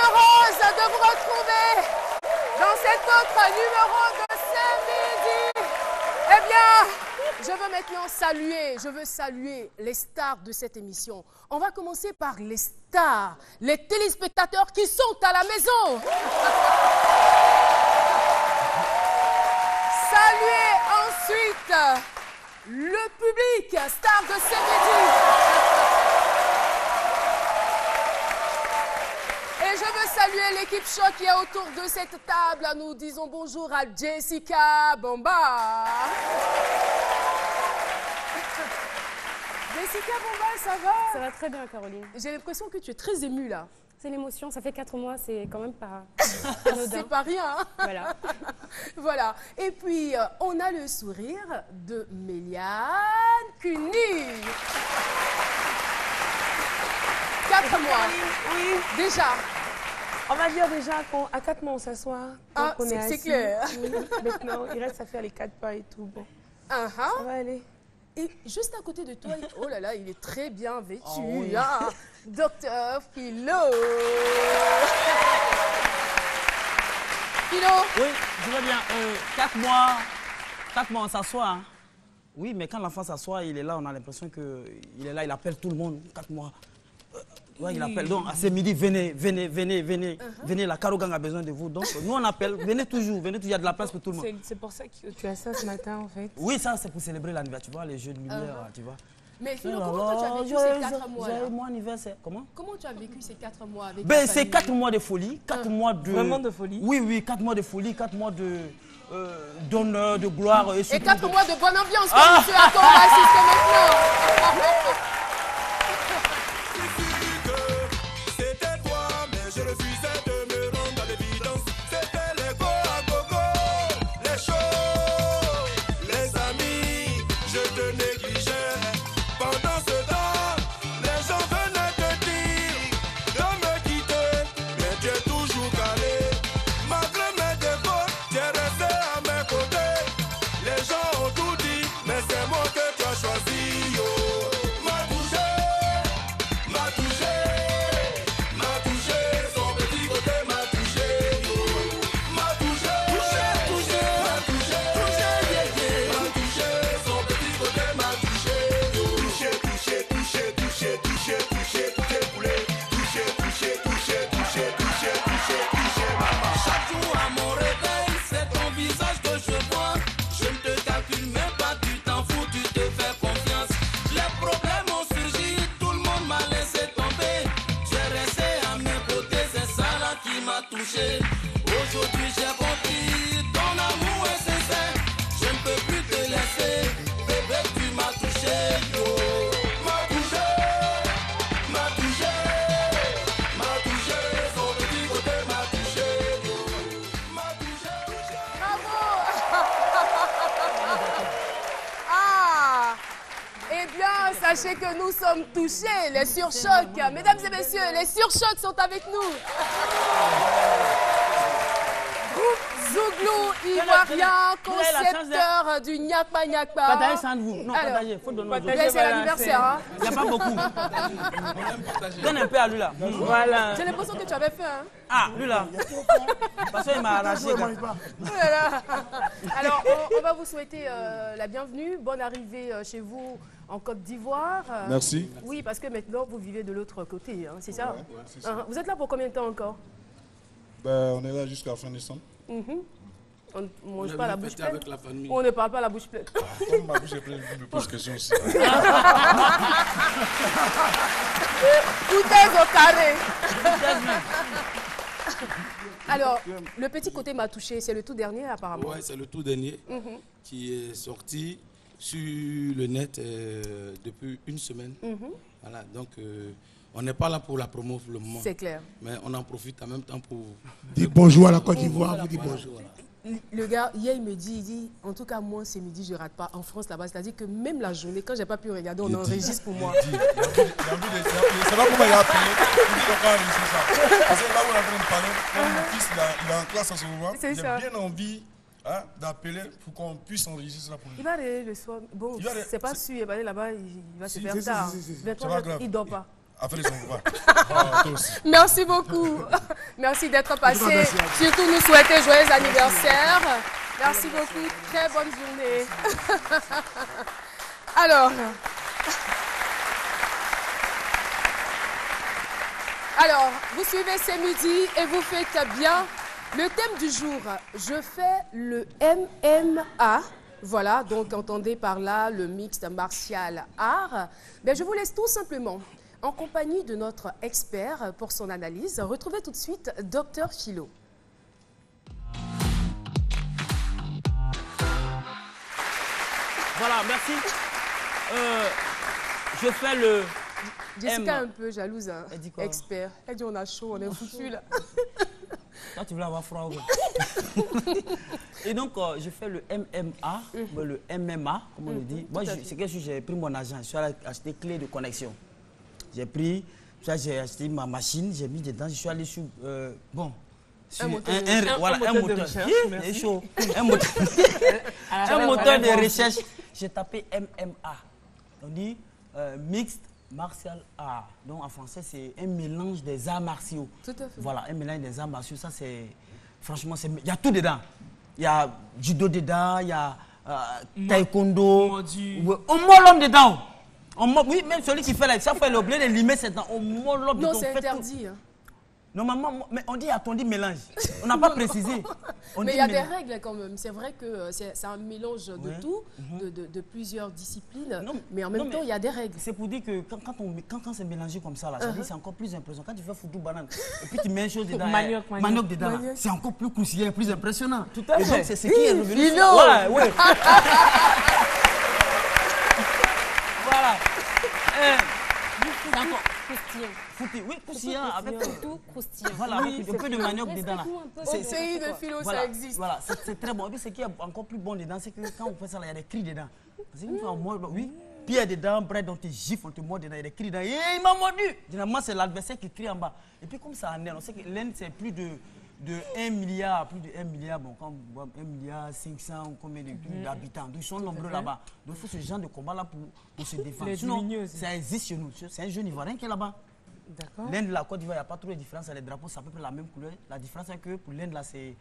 heureuse de vous retrouver dans cet autre numéro de ce midi. Eh bien, je veux maintenant saluer les stars de cette émission. On va commencer par les stars, les téléspectateurs qui sont à la maison. Saluer ensuite le public, star de ce midi. Et je veux saluer l'équipe choc qui est autour de cette table. Nous disons bonjour à Jessica Bomba. Jessica Bomba, ça va? Ça va très bien, Caroline. J'ai l'impression que tu es très émue là. C'est l'émotion, ça fait 4 mois, c'est quand même pas anodin. C'est pas rien. Hein? Voilà. Voilà. Et puis, on a le sourire de Méliane Cuny. 4 mois. Oui. Déjà. On va dire déjà qu'à 4 mois, on s'assoit. Ah, c'est clair. Oui. Maintenant, il reste à faire les 4 pas et tout. Bon. Ça va aller. Et juste à côté de toi, oh là là, il est très bien vêtu. Oh oui. Hein? Docteur Philo. Philo. Oui, je vais bien. 4 mois, on s'assoit. Hein. Oui, mais quand l'enfant s'assoit, il est là, on a l'impression qu'il est là, il appelle tout le monde. 4 mois. Ouais, il appelle. Donc, à ce midi, venez. Venez, la Caro Gang a besoin de vous. Donc, nous, on appelle. Venez toujours, il y a de la place pour tout le monde. C'est pour ça que tu as ça ce matin, en fait. Oui, ça, c'est pour célébrer l'anniversaire, tu vois, les jeux de lumière, tu vois. Mais Philo, comment toi, tu as vécu ces 4 mois là? Mon anniversaire. Comment tu as vécu ces 4 mois avec Ben, c'est 4 mois de folie, 4 mois de... Vraiment de folie? Oui, 4 mois de folie, 4 mois d'honneur, de gloire. Et 4 mois de bonne ambiance, comme M. Atton va assister maintenant. Aujourd'hui j'ai compris, ton amour est sincère. Je ne peux plus te laisser, bébé tu m'as touché, yo. M'a touché, son petit côté m'a touché, yo. M'a touché. Bravo. Ah. Eh bien, sachez que nous sommes touchés, les surchocs. Mesdames et messieurs, les surchocs sont avec nous. Zouglou ivoirien, concepteur du Nyakpa Nyakpa. Partagez sans vous. Non, partagez. Il faut donner aux autres. C'est l'anniversaire. Hein? Il n'y a pas beaucoup. Donne un peu à lui là. Voilà. J'ai l'impression que tu avais faim. Hein? Ah, lui là. Parce qu'il m'a arraché. Alors, on va vous souhaiter la bienvenue. Bonne arrivée chez vous en Côte d'Ivoire. Merci. Oui, parce que maintenant, vous vivez de l'autre côté. Hein, c'est ça? Ouais, c'est ça. Vous êtes là pour combien de temps encore? On est là jusqu'à la fin décembre. On ne mange pas la bouche pleine. Avec la famille. On ne parle pas la bouche pleine. Comme ma bouche est pleine, je me pose question aussi. Tout est au carré. Alors, le petit côté m'a touché, c'est le tout dernier apparemment. Ouais, c'est le tout dernier qui est sorti sur le net depuis une semaine. Voilà, donc on n'est pas là pour la promo pour le moment. C'est clair. Mais on en profite en même temps pour... Dis bonjour à la Côte d'Ivoire, vous dites bonjour. Le gars, hier, il me dit, en tout cas, moi, ce midi, je ne rate pas. En France, là-bas, c'est-à-dire que même la journée, quand je n'ai pas pu regarder, on enregistre pour moi. C'est pas comment il a appelé. Il dit pourquoi enregistrer ça. Parce que là où on est en train de parler, comme mon fils, il est en classe en ce moment. J'ai bien envie d'appeler pour qu'on puisse enregistrer ça pour lui. Il va aller le soir. Bon, c'est pas sûr, il va aller là-bas, il va se faire tard. 23 heures, il ne dort pas. Après, ils sont pas. Merci beaucoup. Merci d'être passé. Surtout nous souhaiter joyeux anniversaire. Merci beaucoup. Très bonne journée. Alors, vous suivez C'est Midi et vous faites bien. Le thème du jour, je fais le MMA. Voilà, donc entendez par là le mixte martial art. Je vous laisse tout simplement en compagnie de notre expert pour son analyse. Retrouvez tout de suite Dr Philo. Voilà, merci. Je fais le... Jessica un peu jalouse, hein. Elle dit quoi? Expert. Elle dit on a chaud, on est foutu là. Là, tu veux avoir froid. Et donc, je fais le MMA, le MMA, comme on le dit. Moi, c'est que j'ai pris mon argent. Je suis allé acheter clé de connexion. J'ai pris, j'ai acheté ma machine, j'ai mis dedans. Je suis allé sur, un moteur de recherche. J'ai tapé MMA. On dit mixed martial art. Donc en français, c'est un mélange des arts martiaux. Tout à fait. Voilà, un mélange des arts martiaux. Ça, c'est. Franchement, il y a tout dedans. Il y a judo dedans, il y a taekwondo. On mord l'homme dedans. Oui, même celui qui fait ça, fait l'objet de limer ses dents. On mord l'homme dedans. Non, c'est interdit. Normalement, mais on dit mélange. On n'a pas précisé. Mais il y a des règles quand même. C'est vrai que c'est un mélange de tout, de plusieurs disciplines. Non, mais en même temps, il y a des règles. C'est pour dire que quand c'est mélangé comme ça, c'est encore plus impressionnant. Quand tu fais foutu banane et puis tu mets une chose dedans, manioc dedans, c'est encore plus croustillant, plus impressionnant. Tout à fait. Et donc, c'est ce qui est revenu. Voilà. Oui, croustillant avec tout croustillant. Voilà, avec un peu de manioc dedans. Au pays de Philo, ça existe. Voilà, c'est très bon. Et puis ce qui est encore plus bon dedans, c'est que quand on fait ça, il y a des cris dedans. Parce qu'une fois on mord, oui, pierre dedans, bread, on te gifle, on te mord dedans, il y a des cris dedans. Il m'a mordu. Généralement, c'est l'adversaire qui crie en bas. Et puis comme ça en Inde, on sait que l'Inde, c'est plus de 1 milliard, bon, quand 1 milliard 500, combien d'habitants. Donc ils sont nombreux là-bas. Donc il faut ce genre de combat là pour se défendre. Sinon, ça existe chez nous. C'est un jeune Ivoirien qui est là-bas. L'Inde, la Côte d'Ivoire, il n'y a pas trop de différence. Les drapeaux, c'est à peu près la même couleur. La différence, c'est que pour l'Inde, là, c'est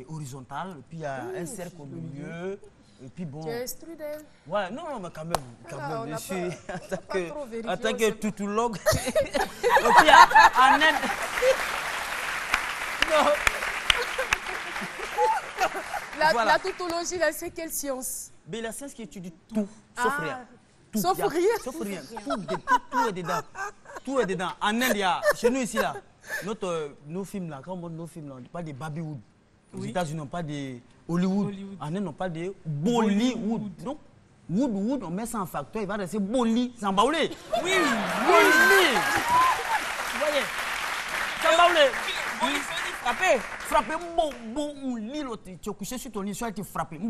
horizontal. Et puis il y a un cercle au milieu. Et puis bon. Tu es strudel. Ouais, non, mais quand même, je suis en tant que toutologue. Et puis en Inde. Non. La tautologie, là, c'est quelle science? Mais la science qui étudie tout, sauf rien. Tout, sauf rien? Sauf rien. Tout est dedans. Tout est dedans. En Inde, il y a, chez nous ici, là, nos films, là, quand on montre nos films, là, on parle de Babywood. Aux États-Unis, on parle de Hollywood. En Inde, on parle de Bollywood. Donc, Wood, on met ça en facteur, il va rester Bolly, Zambaoulé. Oui, Bolly. Vous voyez? Zambaoulé. Frapper, tu es couché sur ton lit, tu as été frappé,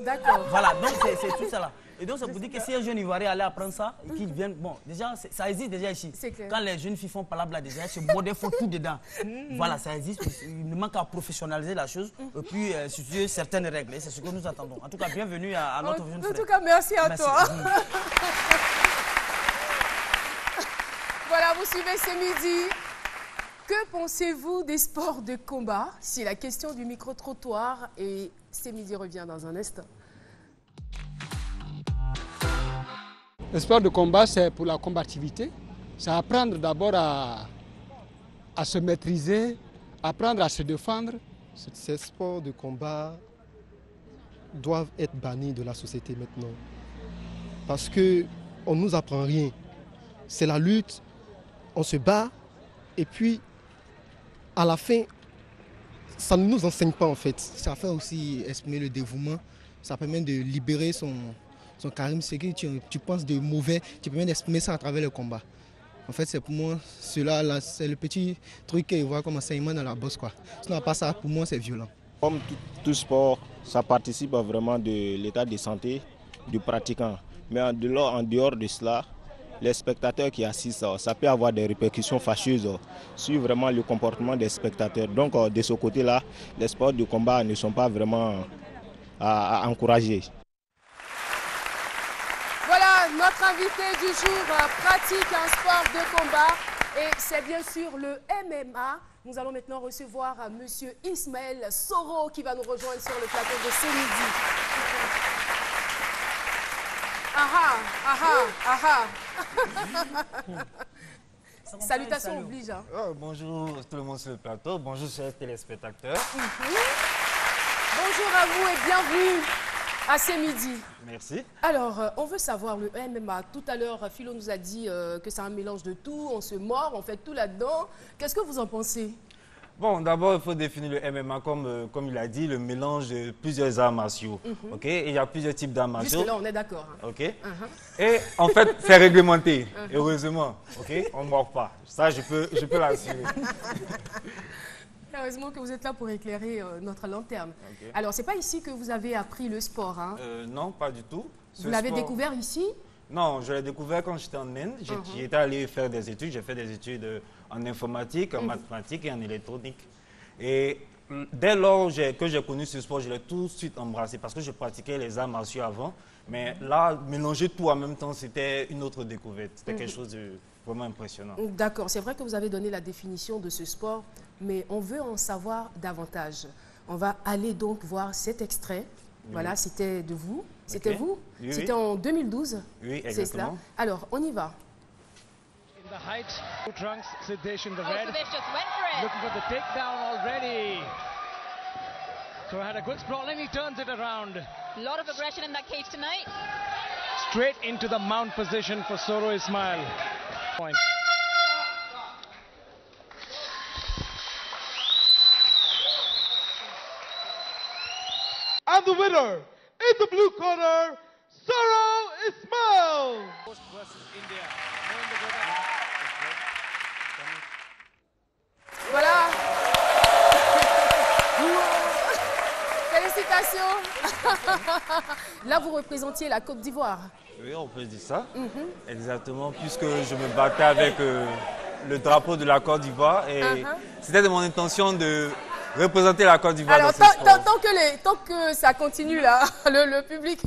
D'accord. Voilà, donc c'est tout ça là. Et donc ça vous dit que si un jeune Ivoirien allait apprendre ça et qu'il vienne, bon, déjà, ça existe déjà ici. Quand les jeunes filles font palabre là déjà, ce modèle faut tout dedans. Voilà, ça existe, il manque à professionnaliser la chose et puis situer certaines règles. Et c'est ce que nous attendons. En tout cas, bienvenue à notre jeune frère. En tout cas, merci à toi. Voilà, vous suivez C'est Midi. Que pensez-vous des sports de combat? C'est la question du micro-trottoir et C'est Midi revient dans un instant. Le sport de combat, c'est pour la combativité. C'est apprendre d'abord à se maîtriser, apprendre à se défendre. Ces sports de combat doivent être bannis de la société maintenant. Parce qu'on ne nous apprend rien. C'est la lutte, on se bat et puis à la fin, ça ne nous enseigne pas en fait. Ça fait aussi exprimer le dévouement, ça permet de libérer son charisme. C'est que tu penses de mauvais, tu permets d'exprimer ça à travers le combat. En fait, c'est pour moi, cela, c'est le petit truc qu'ils voient comme enseignement dans la boxe, quoi. Sinon, à part ça, pour moi, c'est violent. Comme tout sport, ça participe vraiment de l'état de santé du pratiquant. Mais en dehors de cela, les spectateurs qui assistent, ça peut avoir des répercussions fâcheuses sur vraiment le comportement des spectateurs. Donc, de ce côté-là, les sports de combat ne sont pas vraiment à encourager. Voilà, notre invité du jour pratique un sport de combat. Et c'est bien sûr le MMA. Nous allons maintenant recevoir Monsieur Ismaël Soro qui va nous rejoindre sur le plateau de ce midi. Salutations oblige. Hein. Oh, bonjour tout le monde sur le plateau, bonjour chers téléspectateurs. Bonjour à vous et bienvenue à ce midi. Merci. Alors, on veut savoir le MMA. Tout à l'heure, Philo nous a dit que c'est un mélange de tout, on se mord, on fait tout là-dedans. Qu'est-ce que vous en pensez? Bon, d'abord, il faut définir le MMA comme il a dit, le mélange de plusieurs arts martiaux. Ok? Et il y a plusieurs types d'arts martiaux. Jusque-là, on est d'accord. Hein. Ok? Et en fait, c'est réglementé, heureusement. Ok? On ne mord pas. Ça, je peux l'assurer. Heureusement que vous êtes là pour éclairer notre lanterne. Alors, ce n'est pas ici que vous avez appris le sport, hein? Non, pas du tout. Vous l'avez découvert ici? Non, je l'ai découvert quand j'étais en Inde. J'étais allé faire des études. J'ai fait des études en informatique, en mathématiques et en électronique. Et dès lors que j'ai connu ce sport, je l'ai tout de suite embrassé parce que je pratiquais les arts martiaux avant. Mais là, mélanger tout en même temps, c'était une autre découverte. C'était quelque chose de vraiment impressionnant. D'accord. C'est vrai que vous avez donné la définition de ce sport, mais on veut en savoir davantage. On va aller donc voir cet extrait. Voilà, c'était de vous. C'était vous? Oui, c'était en 2012? Oui, exactement. C'est cela. Alors, on y va. In the height, Trunks, Siddesh in the red. Siddesh just went for it. Looking for the takedown already. So had a good sprawl and he turns it around. A lot of aggression in that cage tonight. Straight into the mount position for Soro Ismail. Point. And the winner, in the blue corner, Soro Ismail. Voilà. Félicitations. Là, vous représentiez la Côte d'Ivoire. Oui, on peut dire ça. Exactement, puisque je me battais avec le drapeau de la Côte d'Ivoire. Et c'était de mon intention de représenter la Côte d'Ivoire. Alors, tant que ça continue là, le public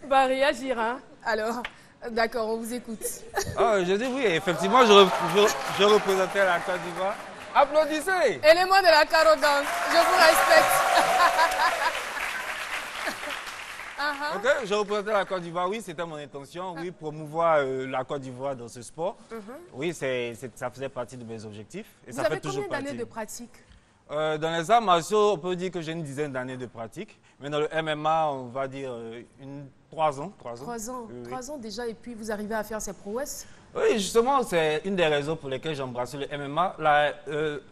va réagir. Hein. Alors, d'accord, on vous écoute. Je dis oui, effectivement, je représentais la Côte d'Ivoire. Applaudissez! Élément de la carogance, je vous respecte. Ok, je représentais la Côte d'Ivoire, oui, c'était mon intention, oui, promouvoir la Côte d'Ivoire dans ce sport. Oui, ça faisait partie de mes objectifs. Et vous ça avez fait toujours combien d'années de pratique? Dans les arts martiaux, on peut dire que j'ai une dizaine d'années de pratique. Mais dans le MMA, on va dire 3 ans. 3 ans. Oui. 3 ans déjà, et puis vous arrivez à faire ces prouesses? Oui, justement, c'est une des raisons pour lesquelles j'ai embrassé le MMA.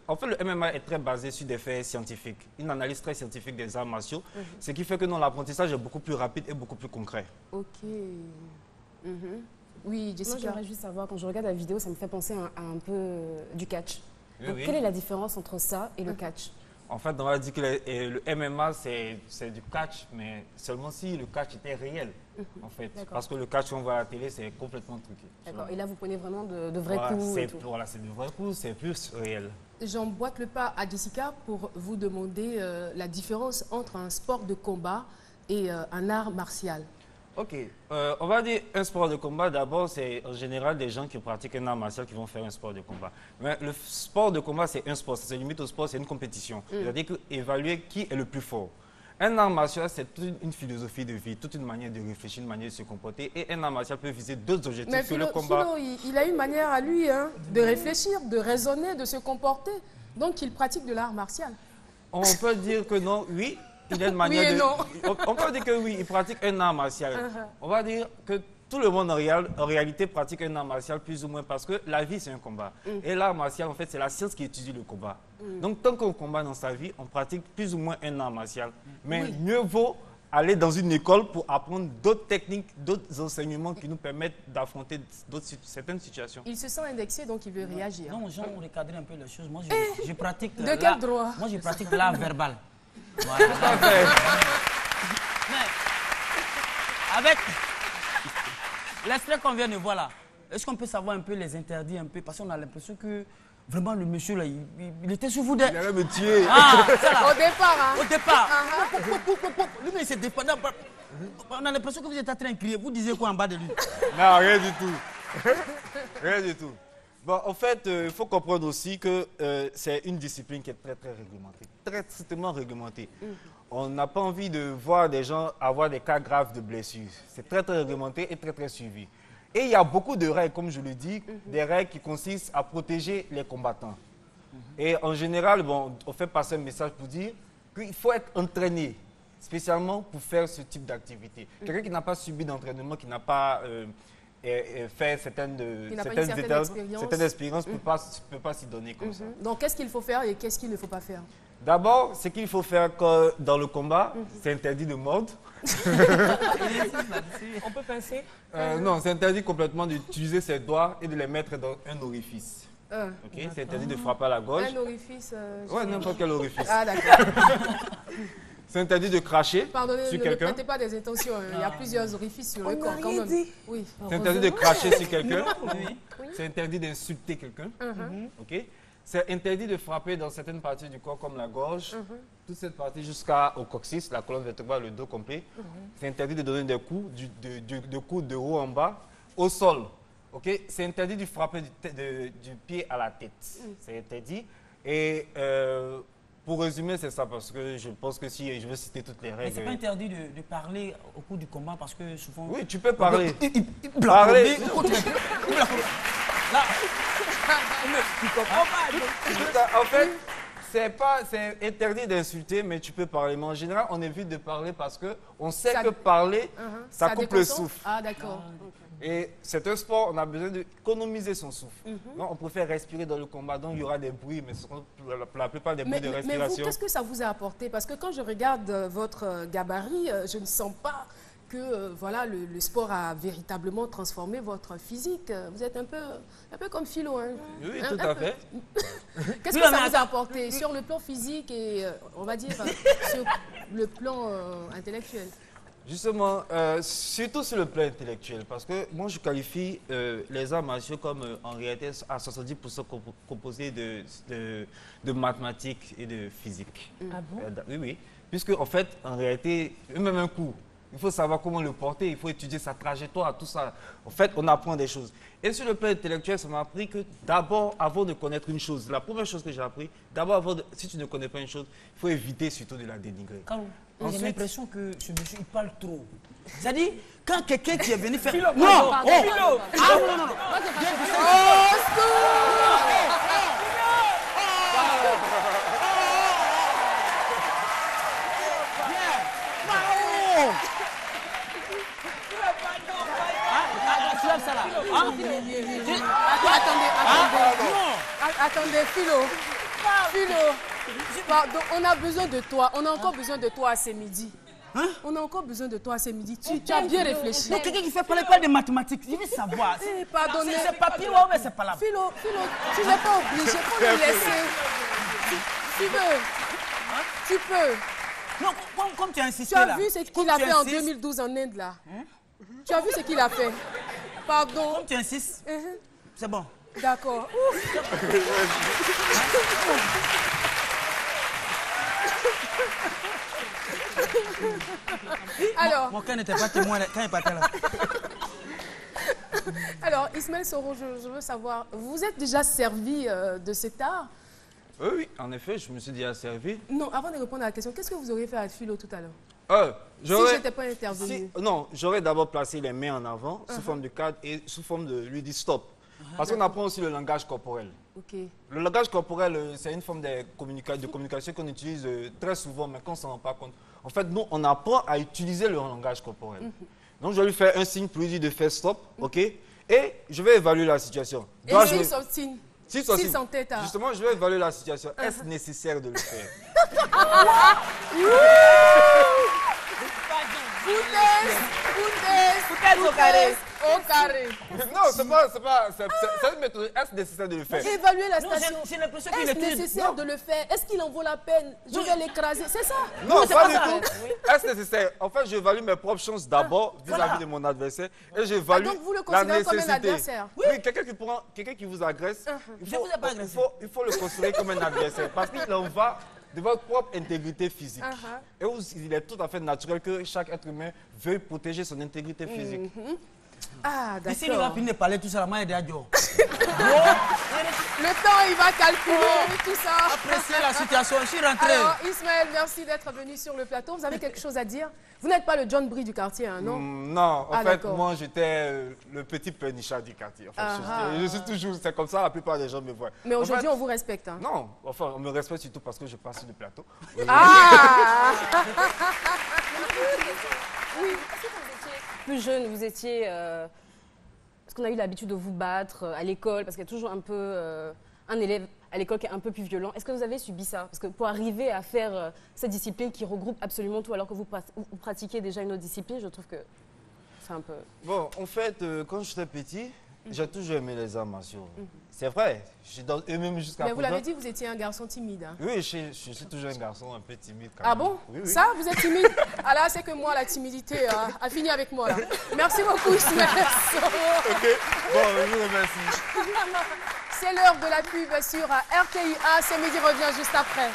En fait, le MMA est très basé sur des faits scientifiques, une analyse très scientifique des arts martiaux, ce qui fait que l'apprentissage est beaucoup plus rapide et beaucoup plus concret. Ok. Oui, Jessica. Moi, j'aimerais juste savoir, quand je regarde la vidéo, ça me fait penser à un peu du catch. Donc, Oui. Quelle est la différence entre ça et le catch? En fait, on va dire que le MMA, c'est du catch, mais seulement si le catch était réel, en fait. Parce que le catch qu'on voit à la télé, c'est complètement truqué. D'accord. Et là, vous prenez vraiment de vrais coups et tout. Voilà, c'est de vrais coups, c'est plus réel. J'emboîte le pas à Jessica pour vous demander la différence entre un sport de combat et un art martial. Ok, on va dire un sport de combat, d'abord, c'est en général des gens qui pratiquent un art martial qui vont faire un sport de combat. Mais le sport de combat, c'est un sport, ça se limite au sport, c'est une compétition. C'est-à-dire évaluer qui est le plus fort. Un art martial, c'est toute une philosophie de vie, toute une manière de réfléchir, une manière de se comporter. Et un art martial peut viser d'autres objectifs que le combat. Philo, il a une manière à lui de réfléchir, de raisonner, de se comporter. Donc, il pratique de l'art martial. On peut dire que non, oui. Il a une manière on peut dire que oui, il pratique un art martial. On va dire que tout le monde en réalité pratique un art martial plus ou moins parce que la vie c'est un combat. Et l'art martial en fait c'est la science qui étudie le combat. Donc tant qu'on combat dans sa vie, on pratique plus ou moins un art martial. Mais mieux vaut aller dans une école pour apprendre d'autres techniques, d'autres enseignements qui nous permettent d'affronter certaines situations. Il se sent indexé donc il veut réagir. Non, Jean, on recadre un peu les choses. Moi je pratique de quel droit? Moi je pratique l'art verbal. Voilà. Mais avec l'extrait qu'on vient de voir là, est-ce qu'on peut savoir un peu les interdits un peu? Parce qu'on a l'impression que vraiment le monsieur là, il était sous vous. Il allait me tuer. Au départ, hein? Au départ. Lui, mais il s'est défendu. On a l'impression que vous êtes en train de crier. Vous disiez quoi en bas de lui? Non, rien du tout. Rien du tout. Bon, en fait, il faut comprendre aussi que c'est une discipline qui est très, très réglementée. Très strictement réglementée. On n'a pas envie de voir des gens avoir des cas graves de blessures. C'est très, très réglementé et très, très suivi. Et il y a beaucoup de règles, comme je le dis, des règles qui consistent à protéger les combattants. Et en général, bon, on fait passer un message pour dire qu'il faut être entraîné, spécialement pour faire ce type d'activité. Quelqu'un qui n'a pas subi d'entraînement, qui n'a pas fait certaines expériences, ne peut pas s'y donner comme ça. Donc, qu'est-ce qu'il faut faire et qu'est-ce qu'il ne faut pas faire? D'abord, ce qu'il faut faire dans le combat, c'est interdit de mordre. On peut pincer? Non, c'est interdit complètement d'utiliser ses doigts et de les mettre dans un orifice. Okay? C'est interdit de frapper à la gorge. Un orifice? Ouais, n'importe quel orifice. Ah, d'accord. C'est interdit de cracher Pardonnez, sur ne quelqu'un. me prêtez pas des intentions. Il y a plusieurs orifices sur le corps quand même. Oui. C'est interdit de cracher sur quelqu'un. C'est interdit d'insulter quelqu'un. Okay? C'est interdit de frapper dans certaines parties du corps comme la gorge, toute cette partie jusqu'au coccyx, la colonne vertébrale, le dos complet. C'est interdit de donner des coups, de coups de haut en bas, au sol. Okay? C'est interdit de frapper du pied à la tête. C'est interdit. Et pour résumer, c'est ça, parce que je pense que si je veux citer toutes les règles... Mais c'est pas interdit de parler au cours du combat, parce que souvent... Oui, tu peux parler. Parler. Là, en fait, c'est interdit d'insulter, mais tu peux parler. Mais en général, on évite de parler parce qu'on sait que parler, ça coupe le souffle. Ah, d'accord. Et c'est un sport, on a besoin d'économiser son souffle. Donc, on préfère respirer dans le combat, donc il y aura des bruits, mais ce seront la plupart des bruits de respiration. Mais vous, qu'est-ce que ça vous a apporté? Parce que quand je regarde votre gabarit, je ne sens pas que voilà, le sport a véritablement transformé votre physique. Vous êtes un peu comme Philo. Hein. Oui, tout à fait. Qu'est-ce que ça vous a apporté sur le plan physique et, on va dire, sur le plan intellectuel? Justement, surtout sur le plan intellectuel, parce que moi je qualifie les arts martiaux comme en réalité à 70% composés de mathématiques et de physique. Ah bon? Oui, oui. Puisque en fait, en réalité, même un coup, il faut savoir comment le porter, il faut étudier sa trajectoire, tout ça. En fait, on apprend des choses. Et sur le plan intellectuel, ça m'a appris que d'abord, avant de connaître une chose, la première chose que j'ai appris, d'abord, si tu ne connais pas une chose, il faut éviter surtout de la dénigrer. J'ai l'impression que ce monsieur, il parle trop. C'est-à-dire, quand quelqu'un qui est venu faire... Philo, non, non, ah, non. Attendez, Philo. Pardon, on a besoin de toi. On a encore besoin de toi à ce midi. On a encore besoin de toi à ce midi. Tu as bien réfléchi. Donc quelqu'un qui fait parler pas de mathématiques, il veut savoir. Pardonnez. C'est papier ou mais c'est pas là. Philo, tu n'es pas obligé. Faut le laisser. Tu peux. Non, comme tu as insisté là. Tu là. as vu ce qu'il a fait en 2012 en Inde là? Tu as vu ce qu'il a fait? Pardon. Comme tu insistes, c'est bon. D'accord. Alors. Mon cœur n'était pas témoin quand il partait là. Alors, Ismaël Soro, je veux savoir, vous êtes déjà servi de cet art? Oui, en effet, je me suis déjà servi. Non, avant de répondre à la question, qu'est-ce que vous auriez fait à Philo tout à l'heure? Si je n'étais pas intervenu. Non, j'aurais d'abord placé les mains en avant, sous forme de cadre et sous forme de lui dire stop. Parce qu'on apprend aussi le langage corporel. Le langage corporel, c'est une forme de communication qu'on utilise très souvent, mais qu'on ne s'en rend pas compte. En fait, nous, on apprend à utiliser le langage corporel. Donc, je vais lui faire un signe pour lui dire de faire stop, ok? Et je vais évaluer la situation. Et si son signe? Si son tête. Justement, je vais évaluer la situation. Est-ce nécessaire de le faire? Foutaise au carré. Non, c'est une méthode. Est-ce nécessaire de le faire? Évaluer la station. Est-ce nécessaire de le faire? Est-ce qu'il en vaut la peine? Je vais l'écraser, c'est ça? Non, pas du tout. Est-ce nécessaire? En fait, j'évalue mes propres chances d'abord vis-à-vis de mon adversaire. Et j'évalue donc vous le considérez comme un adversaire? Oui, quelqu'un qui vous agresse, il faut le considérer comme un adversaire. Parce qu'il en va de votre propre intégrité physique. Et il est tout à fait naturel que chaque être humain veuille protéger son intégrité physique. Ah, d'accord. Et s'il va finir de parler tout ça, la main est déjà Le temps, il va calculer tout ça. Appréciez la situation, je suis rentré. Alors, Ismaël, merci d'être venu sur le plateau. Vous avez quelque chose à dire? Vous n'êtes pas le John Brie du quartier, hein, non? Non, en fait, moi, j'étais le petit pleurnichard du quartier. Enfin, je suis toujours, c'est comme ça, la plupart des gens me voient. Mais aujourd'hui, on vous respecte. Hein. Non, enfin, on me respecte surtout parce que je passe sur le plateau. Ah oui, est-ce que quand vous étiez plus jeune, vous étiez... Est-ce qu'on a eu l'habitude de vous battre à l'école? Parce qu'il y a toujours un peu un élève à l'école qui est un peu plus violent. Est-ce que vous avez subi ça? Parce que pour arriver à faire cette discipline qui regroupe absolument tout, alors que vous pratiquez déjà une autre discipline, je trouve que c'est un peu... Bon, en fait, quand j'étais petit, j'ai toujours aimé les arts martiaux. C'est vrai, et même jusqu'à présent... Mais vous l'avez dit, vous étiez un garçon timide. Hein? Oui, je suis toujours un garçon un peu timide. Quand ah même. bon? Oui. Ça, vous êtes timide? Ah là, c'est que moi, la timidité a fini avec moi. Là. Merci beaucoup, Ismaël. Ok, bon, je vous remercie. C'est l'heure de la pub sur RTIA. C'est midi revient juste après.